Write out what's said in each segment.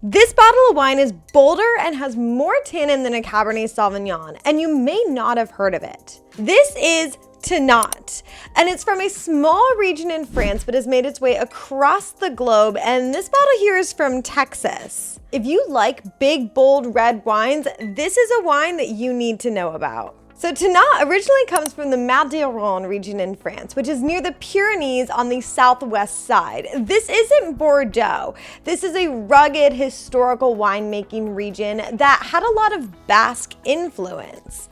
This bottle of wine is bolder and has more tannin than a Cabernet Sauvignon, and you may not have heard of it. This is Tannat, and it's from a small region in France, but has made its way across the globe, and this bottle here is from Texas. If you like big, bold red wines, this is a wine that you need to know about. So Tannat originally comes from the Madiran region in France, which is near the Pyrenees on the southwest side. This isn't Bordeaux. This is a rugged historical winemaking region that had a lot of Basque influence.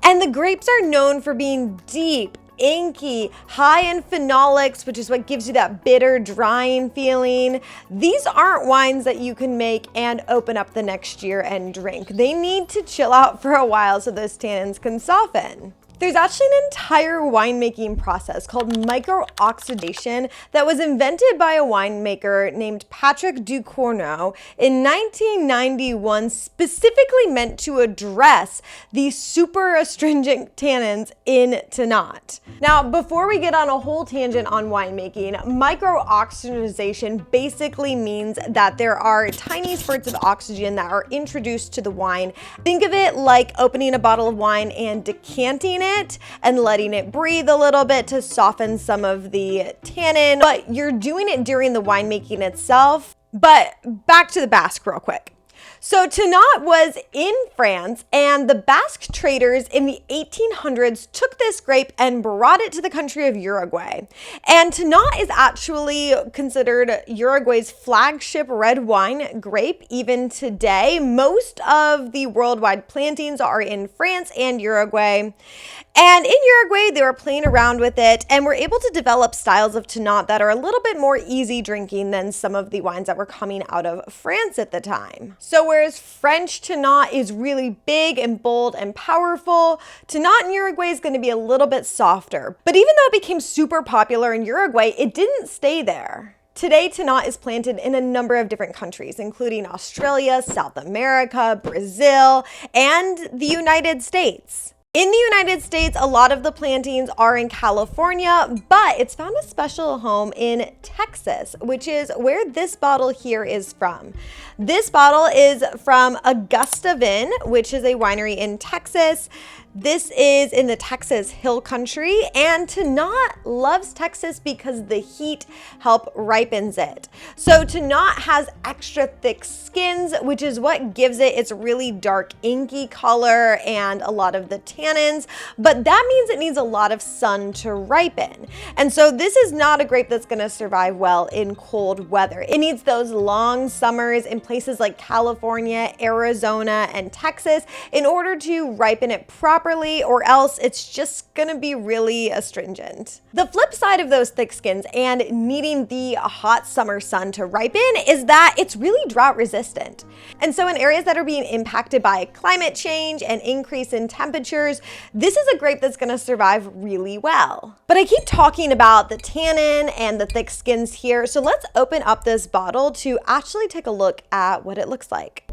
And the grapes are known for being deep, inky, high in phenolics, which is what gives you that bitter, drying feeling. These aren't wines that you can make and open up the next year and drink. They need to chill out for a while so those tannins can soften. There's actually an entire winemaking process called micro-oxidation that was invented by a winemaker named Patrick Ducournau in 1991, specifically meant to address the super astringent tannins in Tannat. Now, before we get on a whole tangent on winemaking, micro-oxygenation basically means that there are tiny spurts of oxygen that are introduced to the wine. Think of it like opening a bottle of wine and decanting it and letting it breathe a little bit to soften some of the tannin, but you're doing it during the winemaking itself. But back to the Basque real quick. So Tannat was in France, and the Basque traders in the 1800s took this grape and brought it to the country of Uruguay. And Tannat is actually considered Uruguay's flagship red wine grape even today. Most of the worldwide plantings are in France and Uruguay. And in Uruguay, they were playing around with it and were able to develop styles of Tannat that are a little bit more easy drinking than some of the wines that were coming out of France at the time. So whereas French Tannat is really big and bold and powerful, Tannat in Uruguay is going to be a little bit softer. But even though it became super popular in Uruguay, it didn't stay there. Today, Tannat is planted in a number of different countries, including Australia, South America, Brazil, and the United States. In the United States, a lot of the plantings are in California, but it's found a special home in Texas, which is where this bottle here is from. This bottle is from Augusta, which is a winery in Texas. This is in the Texas Hill Country, and Tannat loves Texas because the heat helps ripens it. So Tannat has extra thick skins, which is what gives it its really dark inky color and a lot of the tannins, but that means it needs a lot of sun to ripen. And so this is not a grape that's going to survive well in cold weather. It needs those long summers in places like California, Arizona, and Texas in order to ripen it properly, or else it's just gonna be really astringent. The flip side of those thick skins and needing the hot summer sun to ripen is that it's really drought resistant. And so in areas that are being impacted by climate change and increase in temperatures, this is a grape that's gonna survive really well. But I keep talking about the tannin and the thick skins here, so let's open up this bottle to actually take a look at what it looks like.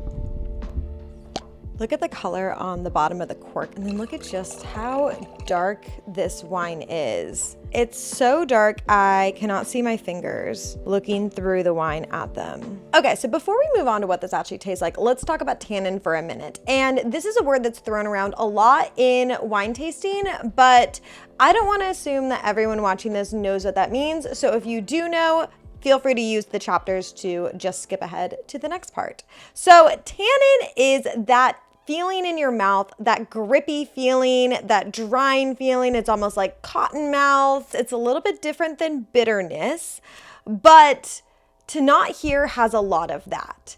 Look at the color on the bottom of the cork, and then look at just how dark this wine is. It's so dark, I cannot see my fingers looking through the wine at them. Okay, so before we move on to what this actually tastes like, let's talk about tannin for a minute. And this is a word that's thrown around a lot in wine tasting, but I don't want to assume that everyone watching this knows what that means. So if you do know, feel free to use the chapters to just skip ahead to the next part. So tannin is that feeling in your mouth, that grippy feeling, that drying feeling. It's almost like cotton mouth. It's a little bit different than bitterness, but Tannat here has a lot of that.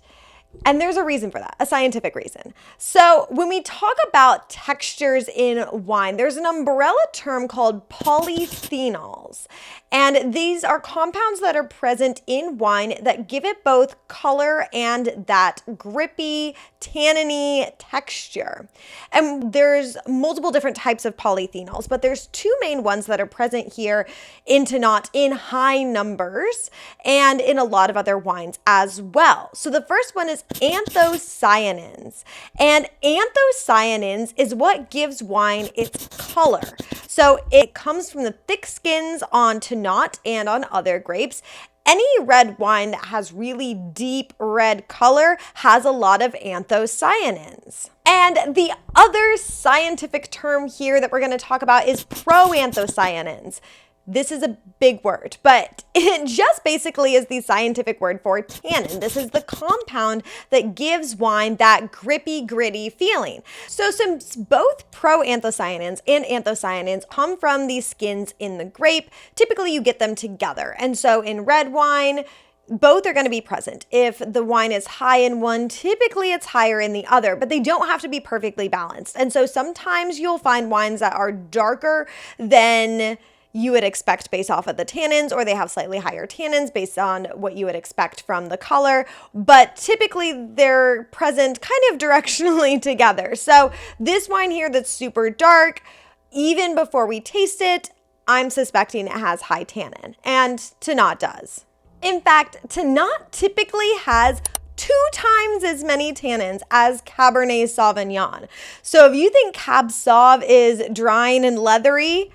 And there's a reason for that, a scientific reason. So when we talk about textures in wine, there's an umbrella term called polyphenols. And these are compounds that are present in wine that give it both color and that grippy, tanniny texture. And there's multiple different types of polyphenols, but there's two main ones that are present here in Tannat in high numbers and in a lot of other wines as well. So the first one is anthocyanins. And anthocyanins is what gives wine its color. So it comes from the thick skins on Tannat and on other grapes. Any red wine that has really deep red color has a lot of anthocyanins. And the other scientific term here that we're going to talk about is proanthocyanins. This is a big word, but it just basically is the scientific word for tannin. This is the compound that gives wine that grippy, gritty feeling. So since both proanthocyanins and anthocyanins come from the skins in the grape, typically you get them together. And so in red wine, both are going to be present. If the wine is high in one, typically it's higher in the other, but they don't have to be perfectly balanced. And so sometimes you'll find wines that are darker than you would expect based off of the tannins, or they have slightly higher tannins based on what you would expect from the color, but typically they're present kind of directionally together. So this wine here that's super dark, even before we taste it, I'm suspecting it has high tannin, and Tannat does. In fact, Tannat typically has 2 times as many tannins as Cabernet Sauvignon. So if you think Cab Sauv is drying and leathery,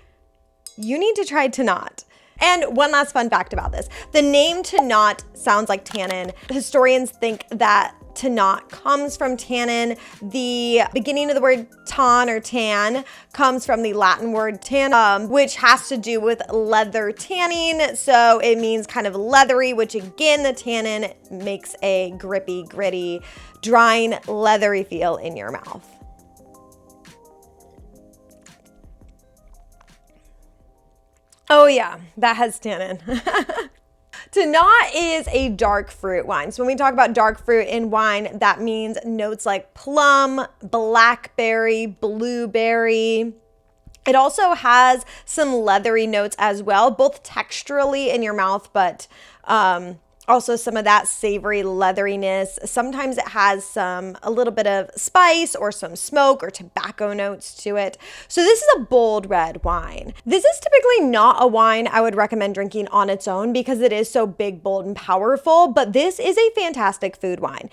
you need to try Tannat. And one last fun fact about this. The name Tannat sounds like tannin. Historians think that Tannat comes from tannin. The beginning of the word tan or tan comes from the Latin word tan, which has to do with leather tanning. So it means kind of leathery, which again, the tannin makes a grippy, gritty, drying, leathery feel in your mouth. Oh yeah, that has tannin. Tannat is a dark fruit wine. So when we talk about dark fruit in wine, that means notes like plum, blackberry, blueberry. It also has some leathery notes as well, both texturally in your mouth, but also some of that savory leatheriness. Sometimes it has a little bit of spice or some smoke or tobacco notes to it. So this is a bold red wine. This is typically not a wine I would recommend drinking on its own because it is so big, bold, and powerful, but this is a fantastic food wine.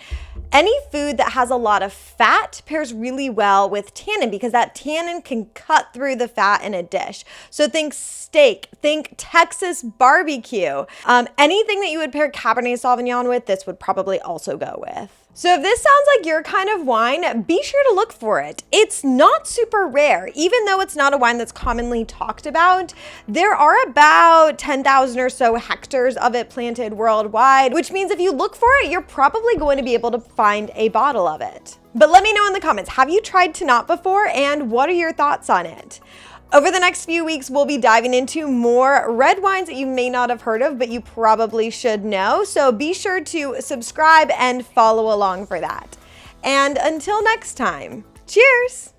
Any food that has a lot of fat pairs really well with tannin because that tannin can cut through the fat in a dish. So think steak, think Texas barbecue. Anything that you would pair Cabernet Sauvignon with, this would probably also go with. So if this sounds like your kind of wine, be sure to look for it. It's not super rare. Even though it's not a wine that's commonly talked about, there are about 10,000 or so hectares of it planted worldwide, which means if you look for it, you're probably going to be able to find a bottle of it. But let me know in the comments, have you tried Tannat before and what are your thoughts on it? Over the next few weeks, we'll be diving into more red wines that you may not have heard of, but you probably should know. So be sure to subscribe and follow along for that. And until next time, cheers!